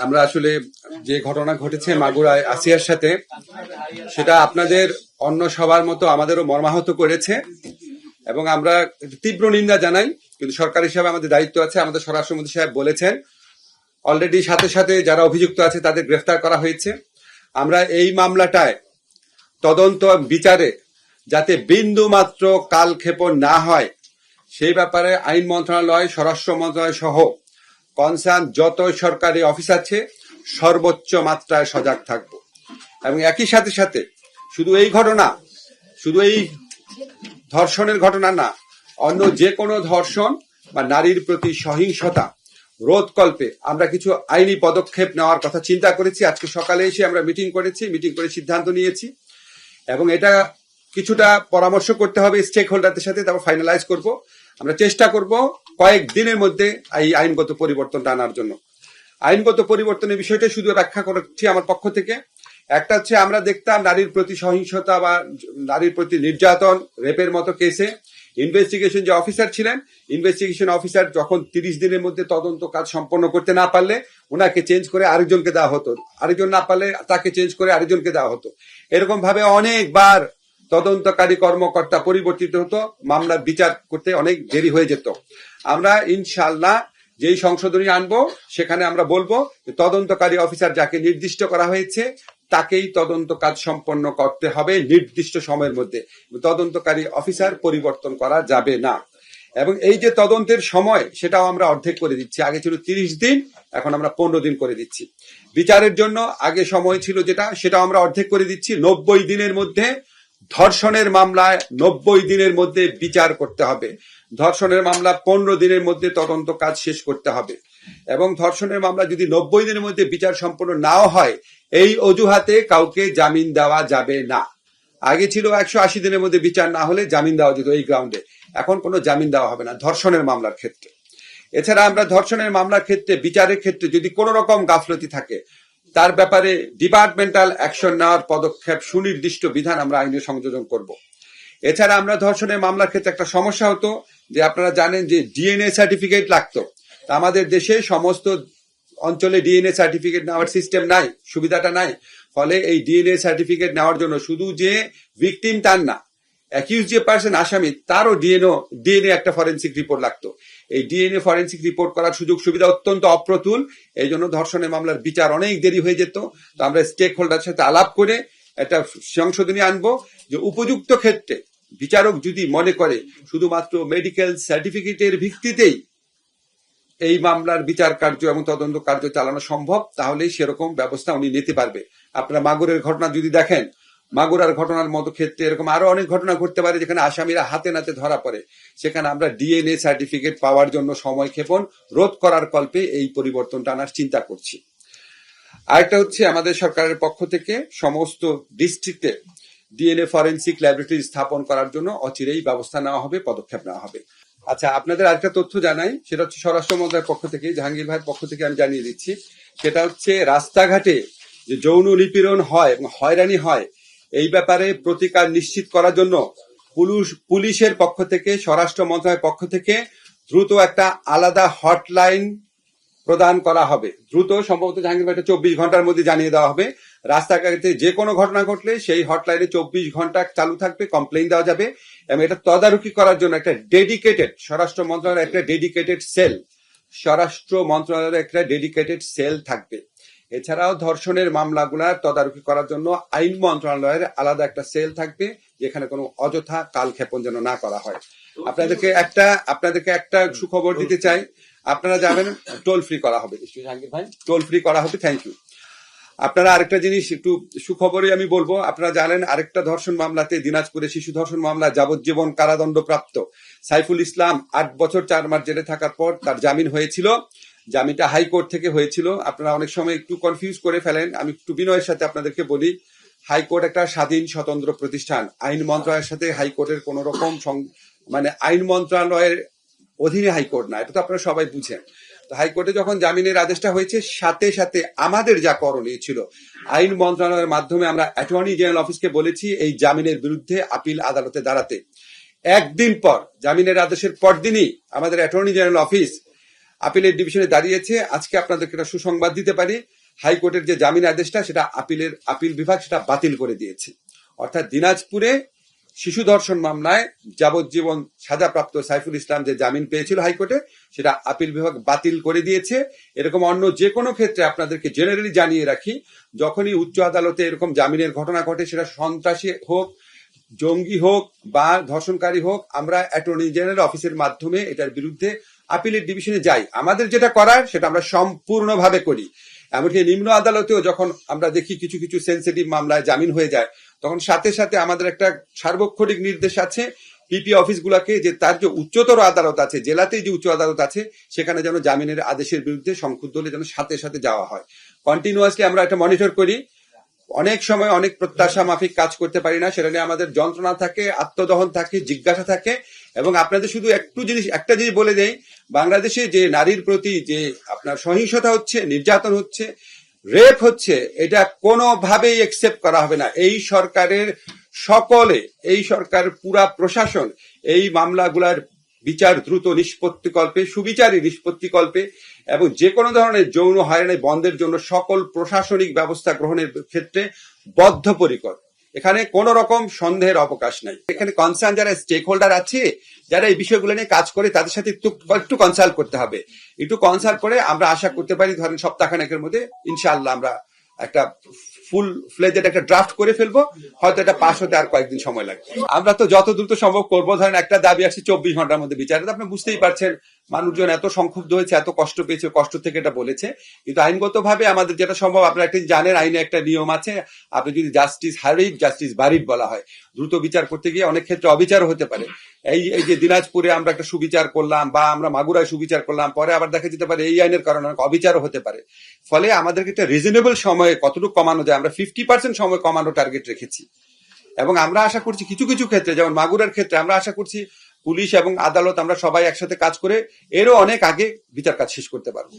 আমরা আসলে যে ঘটনা ঘটেছে মাগুরায় আসিয়ার সাথে, সেটা আপনাদের অন্য সবার মতো আমাদেরও মর্মাহত করেছে এবং আমরা তীব্র নিন্দা জানাই। কিন্তু সরকার হিসাবে আমাদের দায়িত্ব আছে। আমাদের স্বরাষ্ট্রমন্ত্রী সাহেব বলেছেন অলরেডি সাথে সাথে যারা অভিযুক্ত আছে তাদের গ্রেফতার করা হয়েছে। আমরা এই মামলাটায় তদন্ত বিচারে যাতে বিন্দু মাত্র কালক্ষেপণ না হয় সেই ব্যাপারে আইন মন্ত্রণালয়, স্বরাষ্ট্র মন্ত্রণালয় সহ কনসার্ন যত সরকারি অফিস আছে সর্বোচ্চ মাত্রায় সজাগ থাকব। এবং একই সাথে সাথে শুধু এই ঘটনা, শুধু এই ধর্ষণের ঘটনা না, অন্য যে কোনো ধর্ষণ বা নারীর প্রতি সহিংসতা রোধকল্পে আমরা কিছু আইনি পদক্ষেপ নেওয়ার কথা চিন্তা করেছি। আজকে সকালে এসে আমরা মিটিং করে সিদ্ধান্ত নিয়েছি এবং এটা কিছুটা পরামর্শ করতে হবে স্টেক হোল্ডারদের সাথে, তারপর ফাইনালাইজ করব। আমরা চেষ্টা করব কয়েক দিনের মধ্যে এই আইনগত পরিবর্তনটা আনার জন্য। আইনগত পরিবর্তনের বিষয়টা শুধু ব্যাখ্যা করছি আমার পক্ষ থেকে। একটা হচ্ছে, আমরা দেখতাম নারীর প্রতি সহিংসতা বা নারীর প্রতি নির্যাতন, রেপের মতো কেসে ইনভেস্টিগেশন যে অফিসার ছিলেন, ইনভেস্টিগেশন অফিসার যখন 30 দিনের মধ্যে তদন্ত কাজ সম্পন্ন করতে না পারলে ওনাকে চেঞ্জ করে আরেকজনকে দেওয়া হতো, আরেকজন না পারলে তাকে চেঞ্জ করে আরেকজনকে দেওয়া হতো। এরকম ভাবে অনেকবার তদন্তকারী কর্মকর্তা পরিবর্তিত হতো, মামলার বিচার করতে অনেক দেরি হয়ে যেত। আমরা ইনশাআল্লাহ যেই সংশোধনী আনবো সেখানে আমরা বলবো তদন্তকারী অফিসার যাকে নির্দিষ্ট করা হয়েছে তাকেই তদন্ত কাজ সম্পন্ন করতে হবে নির্দিষ্ট সময়ের মধ্যে। তদন্তকারী অফিসার পরিবর্তন করা যাবে না। এবং এই যে তদন্তের সময়, সেটাও আমরা অর্ধেক করে দিচ্ছি। আগে ছিল 30 দিন, এখন আমরা 15 দিন করে দিচ্ছি। বিচারের জন্য আগে সময় ছিল যেটা, সেটাও আমরা অর্ধেক করে দিচ্ছি। 90 দিনের মধ্যে ধর্ষণের মামলায় 90 দিনের মধ্যে বিচার করতে হবে। ধর্ষণের মামলা 15 দিনের মধ্যে তদন্ত কাজ শেষ করতে হবে। এবং ধর্ষণের মামলা যদি 90 দিনের মধ্যে বিচার সম্পন্ন নাও হয়, এই অজুহাতে কাউকে জামিন দেওয়া যাবে না। আগে ছিল 180 দিনের মধ্যে বিচার না হলে জামিন দেওয়া যেত এই গ্রাউন্ডে, এখন কোনো জামিন দেওয়া হবে না ধর্ষণের মামলার ক্ষেত্রে। এছাড়া আমরা ধর্ষণের মামলার ক্ষেত্রে বিচারের ক্ষেত্রে যদি কোনো রকম গাফলতি থাকে তার ব্যাপারে ডিপার্টমেন্টাল অ্যাকশন নেওয়ার পদক্ষেপ সুনির্দিষ্ট বিধান আমরা আইনে সংযোজন করব। এছাড়া আমরা ধর্ষণের মামলার ক্ষেত্রে একটা সমস্যা হতো যে, আপনারা জানেন যে ডিএনএ সার্টিফিকেট লাগতো। আমাদের দেশে সমস্ত অঞ্চলে ডিএনএ সার্টিফিকেট নেওয়ার সিস্টেম নাই, সুবিধাটা নাই। ফলে এই ডিএনএ সার্টিফিকেট নেওয়ার জন্য শুধু যে ভিকটিম তার না, অ্যাকিউজ যে পার্সন, আসামি, তারও ডিএনএ একটা ফরেন্সিক রিপোর্ট লাগতো। এই ডিএনএ ফরেন্সিক রিপোর্ট করার সুযোগ সুবিধা অত্যন্ত অপ্রতুল। এই জন্য ধর্ষণের মামলার বিচার অনেক দেরি হয়ে যেত। তো আমরা স্টেক হোল্ডারের সাথে আলাপ করে একটা সংশোধনী আনবো যে উপযুক্ত ক্ষেত্রে বিচারক যদি মনে করে শুধুমাত্র মেডিকেল সার্টিফিকেটের ভিত্তিতেই এই মামলার বিচার কার্য এবং তদন্ত কার্য চালানো সম্ভব, তাহলেই সেরকম ব্যবস্থা উনি নিতে পারবে। আপনারা মাগুরের ঘটনা যদি দেখেন, মাগুরার ঘটনার মতো ক্ষেত্রে এরকম আরো অনেক ঘটনা ঘটতে পারে যেখানে আসামিরা হাতে নাতে ধরা পড়ে। সেখানে আমরা ডিএনএ সার্টিফিকেট পাওয়ার জন্য সময় ক্ষেপণ রোধ করার কল্পে এই পরিবর্তনটা আনার চিন্তা করছি। আরেকটা হচ্ছে, আমাদের সরকারের পক্ষ থেকে সমস্ত ডিস্ট্রিক্টে ডিএনএ ফরেন্সিক ল্যাবরেটরি স্থাপন করার জন্য অচিরেই ব্যবস্থা নেওয়া হবে, পদক্ষেপ নেওয়া হবে। আচ্ছা, আপনাদের আরেকটা তথ্য জানাই, সেটা হচ্ছে স্বরাষ্ট্র মন্ত্রণালয়ের পক্ষ থেকে, জাহাঙ্গীর ভাইয়ের পক্ষ থেকে আমি জানিয়ে দিচ্ছি। সেটা হচ্ছে, রাস্তাঘাটে যে যৌন নিপীড়ন হয় এবং হয়রানি হয়, এই ব্যাপারে প্রতিকার নিশ্চিত করার জন্য পুলিশের পক্ষ থেকে, স্বরাষ্ট্র মন্ত্রণালয়ের পক্ষ থেকে দ্রুত একটা আলাদা হটলাইন প্রদান করা হবে। দ্রুত, সম্ভবত জাহাঙ্গীর ভাই 24 ঘন্টার মধ্যে জানিয়ে দেওয়া হবে। রাস্তাঘাটে যে কোনো ঘটনা ঘটলে সেই হটলাইনে 24 ঘন্টা চালু থাকবে, কমপ্লেইন দেওয়া যাবে। এবং এটা তদারকি করার জন্য একটা ডেডিকেটেড, স্বরাষ্ট্র মন্ত্রণালয়ের একটা ডেডিকেটেড সেল থাকবে। এছাড়াও ধর্ষণের মামলাগুলার তদারকি করার জন্য আইন মন্ত্রণালয়ের আলাদা একটা সেল থাকবে, যেখানে কোনো অযথা কালক্ষেপণ যেন না করা হয়। আপনাদেরকে একটা সুখবর দিতে চাই। আপনারা যাবেন, টোল ফ্রি করা হবে। জাহাঙ্গীর ভাই, টোল ফ্রি করা হবে। Thank you. আপনারা আরেকটা জিনিস একটু সুখবরই আমি বলবো, আপনারা জানেন আরেকটা ধর্ষণ মামলাতে, দিনাজপুরে শিশু ধর্ষণ মামলা যাবজ্জীবন কারাদণ্ডপ্রাপ্ত সাইফুল ইসলাম 8 বছর 4 মাস জেলে থাকার পর তার জামিন হয়েছিল। জামিনটা হাইকোর্ট থেকে হয়েছিল। আপনারা অনেক সময় একটু কনফিউজ করে ফেলেন। আমি একটু বিনয়ের সাথে আপনাদেরকে বলি, হাইকোর্ট একটা স্বাধীন স্বতন্ত্র প্রতিষ্ঠান। আইন মন্ত্রণালয়ের সাথে হাইকোর্টের কোন রকম আইন মন্ত্রণালয়ের অধীনে হাইকোর্ট না, এটা তো আপনারা সবাই বুঝেন। তো হাইকোর্টে যখন জামিনের আদেশটা হয়েছে, সাথে সাথে আমাদের যা করণীয় ছিল, আইন মন্ত্রণালয়ের মাধ্যমে আমরা অ্যাটর্নি জেনারেল অফিসকে বলেছি এই জামিনের বিরুদ্ধে আপিল আদালতে দাঁড়াতে। একদিন পর, জামিনের আদেশের পরদিনই আমাদের অ্যাটর্নি জেনারেল অফিস আপিলের ডিভিশনে দাঁড়িয়েছে। আজকে আপনাদেরকে একটা সুসংবাদ দিতে পারি, হাইকোর্টের যে জামিন আদেশটা সেটা আপিল বিভাগ সেটা বাতিল করে দিয়েছে। অর্থাৎ দিনাজপুরে শিশু ধর্ষণ মামলায় যাবজ্জীবন সাজাপ্রাপ্ত সাইফুল ইসলাম যে জামিন পেয়েছিল হাইকোর্টে, সেটা আপিল বিভাগ বাতিল করে দিয়েছে। এরকম অন্য যে কোনো ক্ষেত্রে আপনাদেরকে জেনারেলি জানিয়ে রাখি, যখনই উচ্চ আদালতে এরকম জামিনের ঘটনা ঘটে, সেটা সন্ত্রাসী হোক, জঙ্গি হোক বা ধর্ষণকারী হোক, আমরা অ্যাটর্নি জেনারেল অফিসের মাধ্যমে এটার বিরুদ্ধে আপিলের ডিভিশনে যাই। আমাদের যেটা করার সেটা আমরা সম্পূর্ণভাবে করি। এমনকি নিম্ন আদালতেও যখন আমরা দেখি কিছু কিছু সেন্সিটিভ মামলায় জামিন হয়ে যায়, তখন সাথে সাথে আমাদের একটা সার্বক্ষণিক নির্দেশ আছে পিপি অফিসগুলোকে, যে তার যে উচ্চতর আদালত আছে, জেলাতেই যে উচ্চ আদালত আছে, সেখানে যেন জামিনের আদেশের বিরুদ্ধে সংক্ষুব্ধ হলে যেন সাথে সাথে যাওয়া হয়। কন্টিনিউয়াসলি আমরা এটা মনিটর করি। অনেক সময় অনেক প্রত্যাশা মাফিক কাজ করতে পারি না, সেটা নিয়ে আমাদের যন্ত্রণা থাকে, আত্মদহন থাকে, জিজ্ঞাসা থাকে। এবং আপনাদের শুধু একটা জিনিস বলে দেই, বাংলাদেশে যে নারীর প্রতি যে আপনার সহিংসতা হচ্ছে, নির্যাতন হচ্ছে, রেপ হচ্ছে, এটা কোনোভাবেই একসেপ্ট করা হবে না। এই সরকারের এই সরকার পুরা প্রশাসন এই মামলাগুলার বিচার দ্রুত নিষ্পত্তিকল্পে, সুবিচারী নিষ্পত্তিকল্পে এবং যে কোনো ধরনের যৌন হয়রানি বন্ধের জন্য সকল প্রশাসনিক ব্যবস্থা গ্রহণের ক্ষেত্রে বদ্ধপরিকর। এখানে কোন রকম সন্দেহের অবকাশ নাই। এখানে কনসার্ন যারা স্টেক হোল্ডার আছে, যারা এই বিষয়গুলো নিয়ে কাজ করে, তাদের সাথে একটু কনসাল্ট করতে হবে। একটু কনসাল্ট করে আমরা আশা করতে পারি ধরেন সপ্তাহখানেকের মধ্যে ইনশাআল্লাহ আমরা একটা ফুল ফ্লেজেড একটা ড্রাফট করে ফেলবো। হয়তো এটা পাস হতে আর কয়েকদিন সময় লাগবে। আমরা তো যত দ্রুত সম্ভব করবো। ধরেন একটা দাবি আসছে 24 ঘন্টার মধ্যে বিচার, আপনি বুঝতেই পারছেন মানুষজন এত সংক্ষুব্ধ হয়েছে, এত কষ্ট পেয়েছে, কষ্ট থেকে এটা বলেছে। কিন্তু আইনগতভাবে আমাদের যেটা সম্ভব, আপনারা একটা জানেন আইনে একটা নিয়ম আছে, আপনি যদি জাস্টিস হারিড জাস্টিস বারিড বলা হয়, দ্রুত বিচার করতে গিয়ে অনেক ক্ষেত্রে অবিচারও হতে পারে। এই যে দিনাজপুরে আমরা একটা সুবিচার করলাম বা আমরা মাগুরায় সুবিচার করলাম, পরে আবার দেখা যেতে পারে এই আইনের কারণে অনেক অবিচারও হতে পারে। ফলে আমাদেরকে একটা রিজনেবল সময়ে কতটুকু কমানো যায়, আমরা 50% সময় কমানো টার্গেট রেখেছি। এবং আমরা আশা করছি কিছু কিছু ক্ষেত্রে, যেমন মাগুরার ক্ষেত্রে, আমরা আশা করছি পুলিশ এবং আদালত আমরা সবাই একসাথে কাজ করে এরও অনেক আগে বিচার কাজ শেষ করতে পারবো।